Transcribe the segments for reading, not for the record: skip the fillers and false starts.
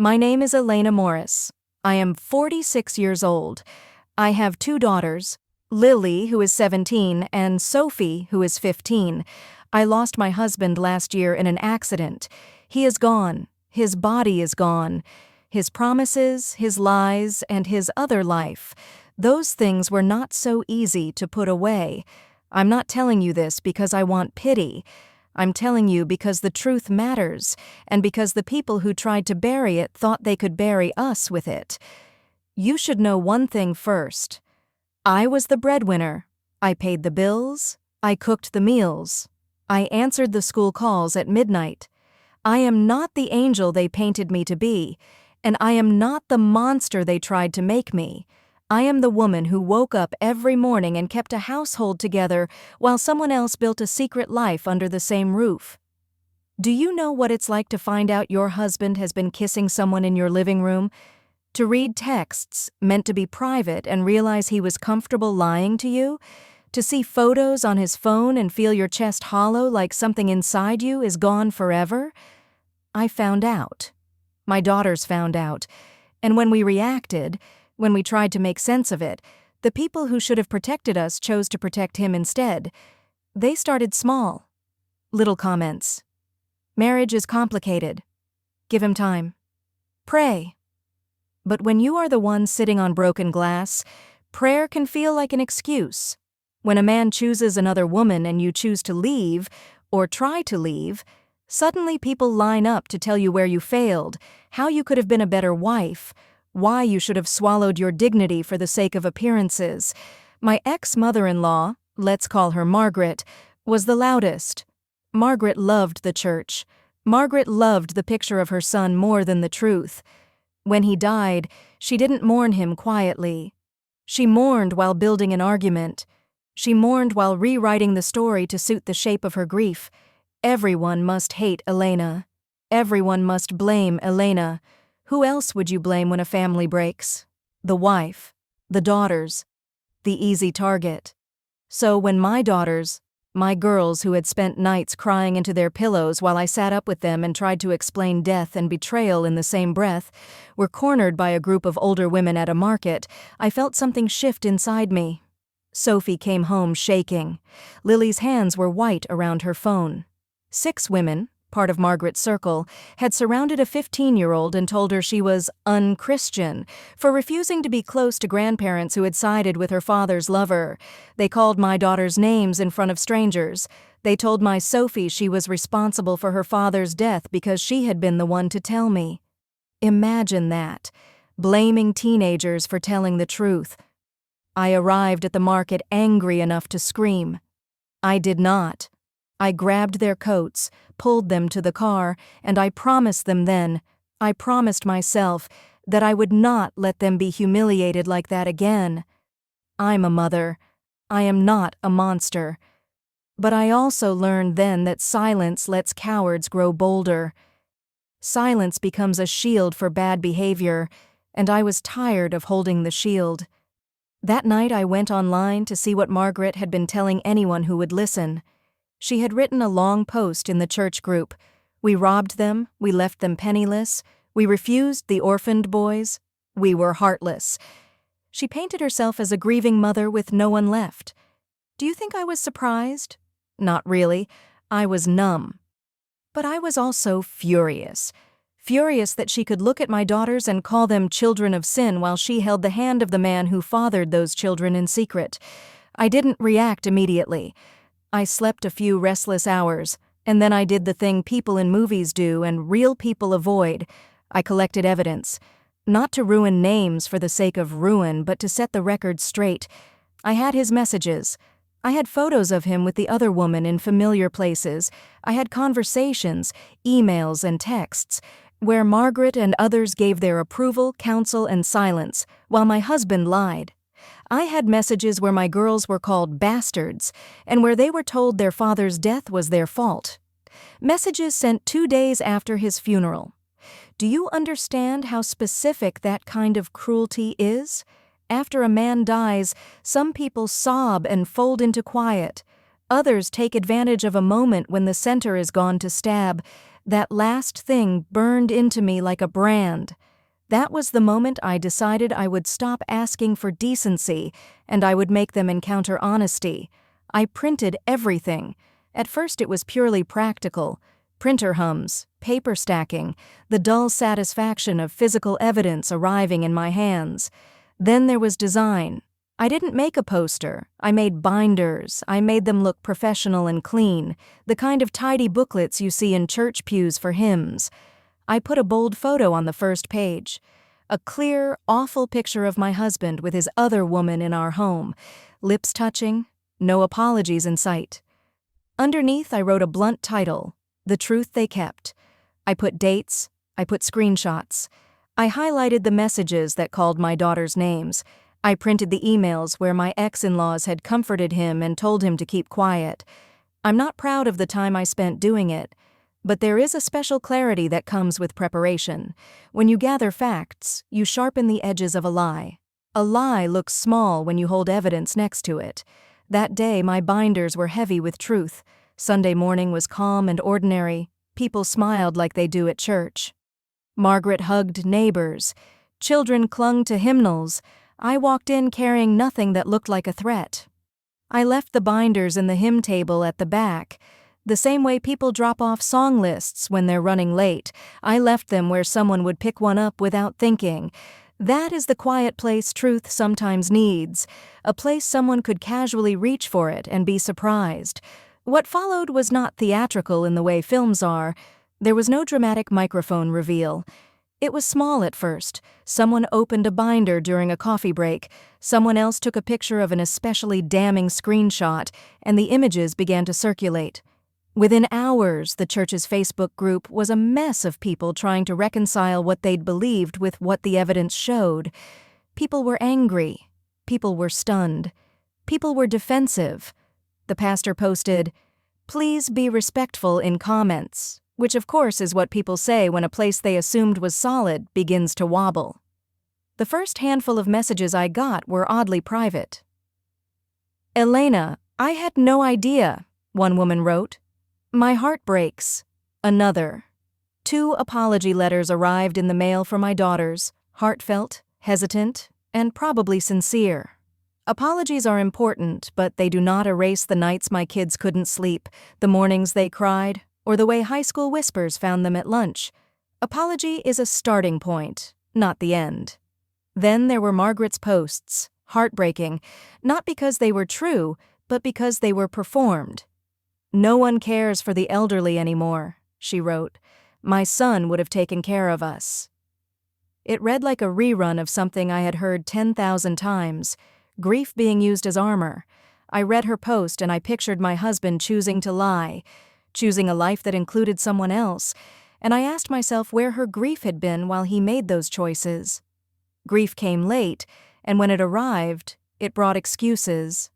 My name is Elena Morris. I am 46 years old. I have two daughters, Lily, who is 17, and Sophie, who is 15. I lost my husband last year in an accident. He is gone. His body is gone. His promises, his lies, and his other life. Those things were not so easy to put away. I'm not telling you this because I want pity. I'm telling you because the truth matters, and because the people who tried to bury it thought they could bury us with it. You should know one thing first. I was the breadwinner. I paid the bills. I cooked the meals. I answered the school calls at midnight. I am not the angel they painted me to be, and I am not the monster they tried to make me. I am the woman who woke up every morning and kept a household together while someone else built a secret life under the same roof. Do you know what it's like to find out your husband has been kissing someone in your living room? To read texts meant to be private and realize he was comfortable lying to you? To see photos on his phone and feel your chest hollow like something inside you is gone forever? I found out. My daughters found out. And when we reacted, when we tried to make sense of it, the people who should have protected us chose to protect him instead. They started small. Little comments. Marriage is complicated. Give him time. Pray. But when you are the one sitting on broken glass, prayer can feel like an excuse. When a man chooses another woman and you choose to leave, or try to leave, suddenly people line up to tell you where you failed, how you could have been a better wife, why you should have swallowed your dignity for the sake of appearances. My ex-mother-in-law, let's call her Margaret, was the loudest. Margaret loved the church. Margaret loved the picture of her son more than the truth. When he died, she didn't mourn him quietly. She mourned while building an argument. She mourned while rewriting the story to suit the shape of her grief. Everyone must hate Elena. Everyone must blame Elena. Who else would you blame when a family breaks? The wife, the daughters, the easy target. So when my daughters, my girls who had spent nights crying into their pillows while I sat up with them and tried to explain death and betrayal in the same breath, were cornered by a group of older women at a market, I felt something shift inside me. Sophie came home shaking. Lily's hands were white around her phone. 6 women, part of Margaret's circle, had surrounded a 15-year-old and told her she was unchristian for refusing to be close to grandparents who had sided with her father's lover. They called my daughters names in front of strangers. They told my Sophie she was responsible for her father's death because she had been the one to tell me. Imagine that, blaming teenagers for telling the truth. I arrived at the market angry enough to scream. I did not. I grabbed their coats, pulled them to the car, and I promised them then, I promised myself, that I would not let them be humiliated like that again. I'm a mother. I am not a monster. But I also learned then that silence lets cowards grow bolder. Silence becomes a shield for bad behavior, and I was tired of holding the shield. That night I went online to see what Margaret had been telling anyone who would listen. She had written a long post in the church group. We robbed them, we left them penniless, we refused the orphaned boys, we were heartless. She painted herself as a grieving mother with no one left. Do you think I was surprised? Not really. I was numb. But I was also furious. Furious that she could look at my daughters and call them children of sin while she held the hand of the man who fathered those children in secret. I didn't react immediately. I slept a few restless hours, and then I did the thing people in movies do and real people avoid. I collected evidence. Not to ruin names for the sake of ruin, but to set the record straight. I had his messages. I had photos of him with the other woman in familiar places. I had conversations, emails, and texts, where Margaret and others gave their approval, counsel, and silence, while my husband lied. I had messages where my girls were called bastards, and where they were told their father's death was their fault. Messages sent 2 days after his funeral. Do you understand how specific that kind of cruelty is? After a man dies, some people sob and fold into quiet. Others take advantage of a moment when the center is gone to stab. That last thing burned into me like a brand. That was the moment I decided I would stop asking for decency and I would make them encounter honesty. I printed everything. At first it was purely practical. Printer hums, paper stacking, the dull satisfaction of physical evidence arriving in my hands. Then there was design. I didn't make a poster. I made binders. I made them look professional and clean, the kind of tidy booklets you see in church pews for hymns. I put a bold photo on the first page. A clear, awful picture of my husband with his other woman in our home. Lips touching, no apologies in sight. Underneath I wrote a blunt title, The Truth They Kept. I put dates, I put screenshots. I highlighted the messages that called my daughter's names. I printed the emails where my ex-in-laws had comforted him and told him to keep quiet. I'm not proud of the time I spent doing it, but there is a special clarity that comes with preparation. When you gather facts, you sharpen the edges of a lie. A lie looks small when you hold evidence next to it. That day, my binders were heavy with truth. Sunday morning was calm and ordinary. People smiled like they do at church. Margaret hugged neighbors. Children clung to hymnals. I walked in carrying nothing that looked like a threat. I left the binders in the hymn table at the back. The same way people drop off song lists when they're running late, I left them where someone would pick one up without thinking. That is the quiet place truth sometimes needs, a place someone could casually reach for it and be surprised. What followed was not theatrical in the way films are. There was no dramatic microphone reveal. It was small at first. Someone opened a binder during a coffee break. Someone else took a picture of an especially damning screenshot, and the images began to circulate. Within hours, the church's Facebook group was a mess of people trying to reconcile what they'd believed with what the evidence showed. People were angry. People were stunned. People were defensive. The pastor posted, "Please be respectful in comments," which of course is what people say when a place they assumed was solid begins to wobble. The first handful of messages I got were oddly private. "Elena, I had no idea," one woman wrote. "My heart breaks." Another. 2 apology letters arrived in the mail for my daughters, heartfelt, hesitant, and probably sincere. Apologies are important, but they do not erase the nights my kids couldn't sleep, the mornings they cried, or the way high school whispers found them at lunch. Apology is a starting point, not the end. Then there were Margaret's posts, heartbreaking, not because they were true, but because they were performed. "No one cares for the elderly anymore," she wrote. "My son would have taken care of us." It read like a rerun of something I had heard 10,000 times, grief being used as armor. I read her post and I pictured my husband choosing to lie, choosing a life that included someone else, and I asked myself where her grief had been while he made those choices. Grief came late, and when it arrived, it brought excuses.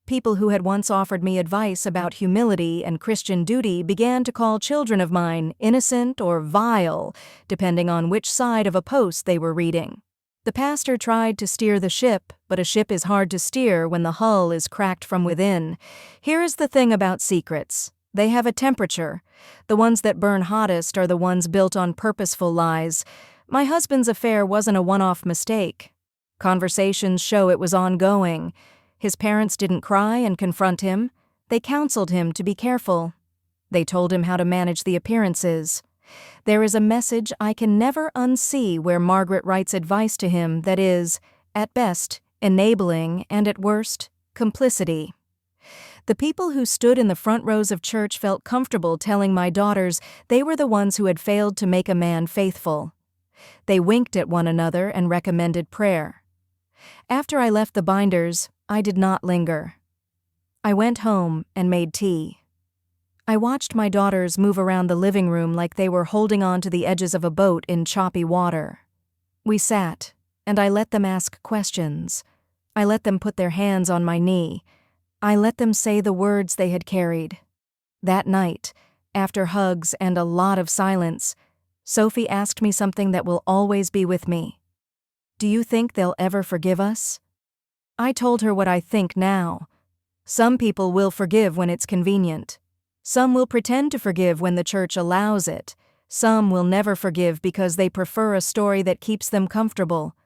People who had once offered me advice about humility and Christian duty began to call children of mine innocent or vile, depending on which side of a post they were reading. The pastor tried to steer the ship, but a ship is hard to steer when the hull is cracked from within. Here is the thing about secrets. They have a temperature. The ones that burn hottest are the ones built on purposeful lies. My husband's affair wasn't a one-off mistake. Conversations show it was ongoing. His parents didn't cry and confront him. They counseled him to be careful. They told him how to manage the appearances. There is a message I can never unsee where Margaret writes advice to him that is, at best, enabling and at worst, complicity. The people who stood in the front rows of church felt comfortable telling my daughters they were the ones who had failed to make a man faithful. They winked at one another and recommended prayer. After I left the binders, I did not linger. I went home and made tea. I watched my daughters move around the living room like they were holding on to the edges of a boat in choppy water. We sat, and I let them ask questions. I let them put their hands on my knee. I let them say the words they had carried. That night, after hugs and a lot of silence, Sophie asked me something that will always be with me. "Do you think they'll ever forgive us?" I told her what I think now. Some people will forgive when it's convenient. Some will pretend to forgive when the church allows it. Some will never forgive because they prefer a story that keeps them comfortable.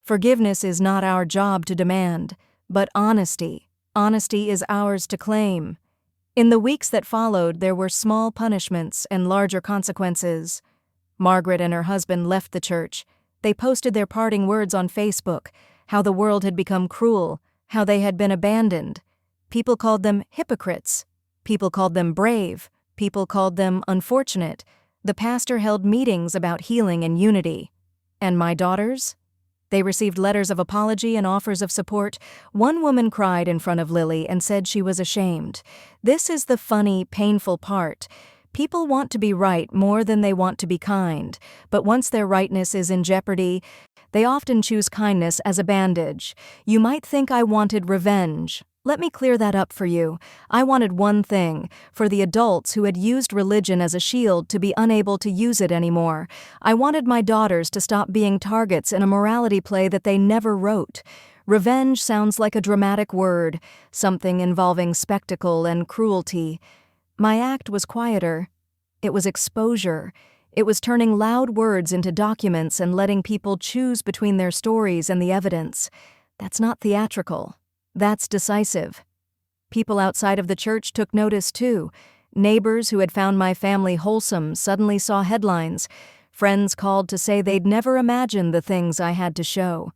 Forgiveness is not our job to demand, but honesty. Honesty is ours to claim. In the weeks that followed, there were small punishments and larger consequences. Margaret and her husband left the church. They posted their parting words on Facebook, how the world had become cruel, how they had been abandoned. People called them hypocrites. People called them brave. People called them unfortunate. The pastor held meetings about healing and unity. And my daughters? They received letters of apology and offers of support. One woman cried in front of Lily and said she was ashamed. This is the funny, painful part. People want to be right more than they want to be kind, but once their rightness is in jeopardy, they often choose kindness as a bandage. You might think I wanted revenge. Let me clear that up for you. I wanted one thing, for the adults who had used religion as a shield to be unable to use it anymore. I wanted my daughters to stop being targets in a morality play that they never wrote. Revenge sounds like a dramatic word, something involving spectacle and cruelty. My act was quieter. It was exposure. It was turning loud words into documents and letting people choose between their stories and the evidence. That's not theatrical. That's decisive. People outside of the church took notice too. Neighbors who had found my family wholesome suddenly saw headlines. Friends called to say they'd never imagined the things I had to show.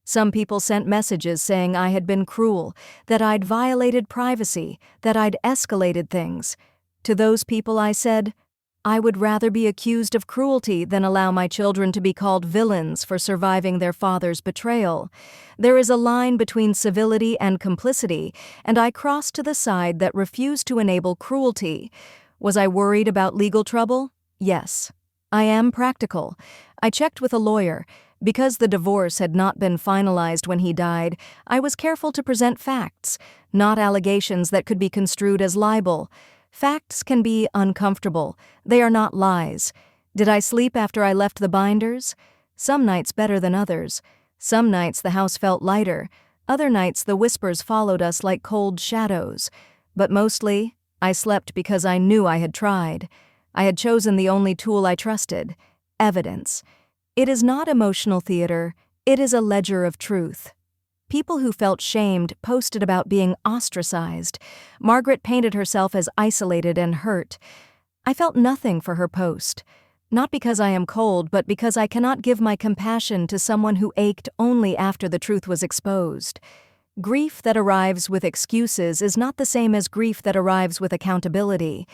Some people sent messages saying I had been cruel, that I'd violated privacy, that I'd escalated things. To those people I said, I would rather be accused of cruelty than allow my children to be called villains for surviving their father's betrayal. There is a line between civility and complicity, and I crossed to the side that refused to enable cruelty. Was I worried about legal trouble? Yes. I am practical. I checked with a lawyer. Because the divorce had not been finalized when he died, I was careful to present facts, not allegations that could be construed as libel. Facts can be uncomfortable. They are not lies. Did I sleep after I left the binders? Some nights better than others. Some nights the house felt lighter. Other nights the whispers followed us like cold shadows. But mostly, I slept because I knew I had tried. I had chosen the only tool I trusted: evidence. It is not emotional theater. It is a ledger of truth. People who felt shamed posted about being ostracized. Margaret painted herself as isolated and hurt. I felt nothing for her post. Not because I am cold, but because I cannot give my compassion to someone who ached only after the truth was exposed. Grief that arrives with excuses is not the same as grief that arrives with accountability.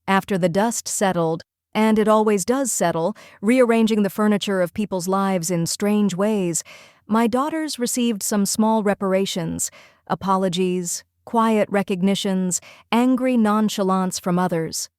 After the dust settled, and it always does settle, rearranging the furniture of people's lives in strange ways, my daughters received some small reparations, apologies, quiet recognitions, angry nonchalance from others.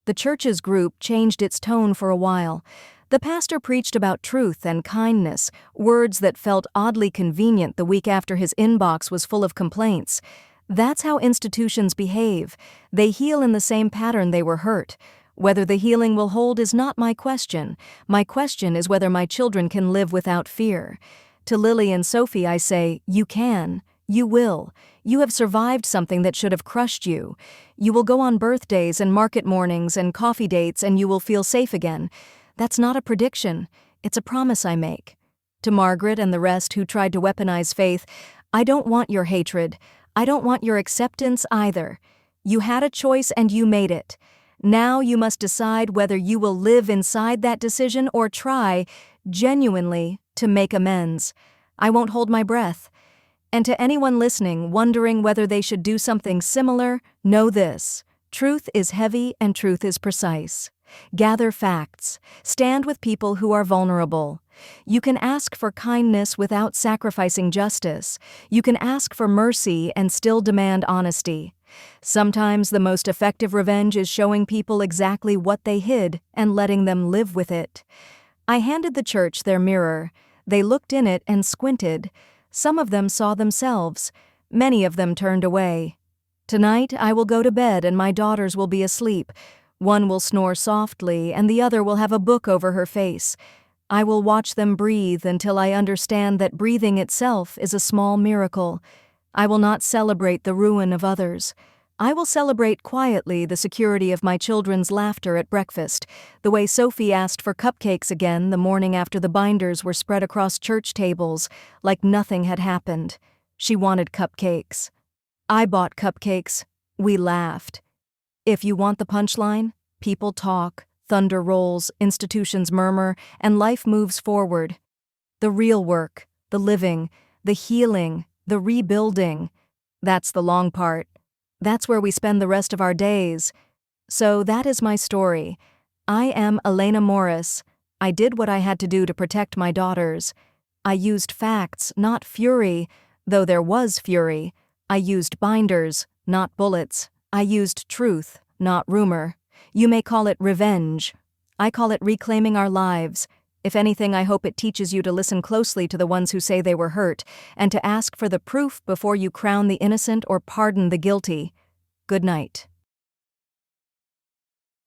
The church's group changed its tone for a while. The pastor preached about truth and kindness, words that felt oddly convenient the week after his inbox was full of complaints. That's how institutions behave. They heal in the same pattern they were hurt. Whether the healing will hold is not my question. My question is whether my children can live without fear. To Lily and Sophie I say, you can. You will. You have survived something that should have crushed you. You will go on birthdays and market mornings and coffee dates and you will feel safe again. That's not a prediction. It's a promise I make. To Margaret and the rest who tried to weaponize faith, I don't want your hatred. I don't want your acceptance either. You had a choice and you made it. Now you must decide whether you will live inside that decision or try, genuinely, to make amends. I won't hold my breath. And to anyone listening, wondering whether they should do something similar, know this: truth is heavy and truth is precise. Gather facts. Stand with people who are vulnerable. You can ask for kindness without sacrificing justice. You can ask for mercy and still demand honesty. Sometimes the most effective revenge is showing people exactly what they hid and letting them live with it. I handed the church their mirror. They looked in it and squinted. Some of them saw themselves. Many of them turned away. Tonight I will go to bed and my daughters will be asleep. One will snore softly and the other will have a book over her face. I will watch them breathe until I understand that breathing itself is a small miracle. I will not celebrate the ruin of others. I will celebrate quietly the security of my children's laughter at breakfast, the way Sophie asked for cupcakes again the morning after the binders were spread across church tables, like nothing had happened. She wanted cupcakes. I bought cupcakes. We laughed. If you want the punchline, people talk, thunder rolls, institutions murmur, and life moves forward. The real work, the living, the healing, the rebuilding. That's the long part. That's where we spend the rest of our days. So that is my story. I am Elena Morris. I did what I had to do to protect my daughters. I used facts, not fury, though there was fury. I used binders, not bullets. I used truth, not rumor. You may call it revenge. I call it reclaiming our lives. If anything, I hope it teaches you to listen closely to the ones who say they were hurt, and to ask for the proof before you crown the innocent or pardon the guilty. Good night.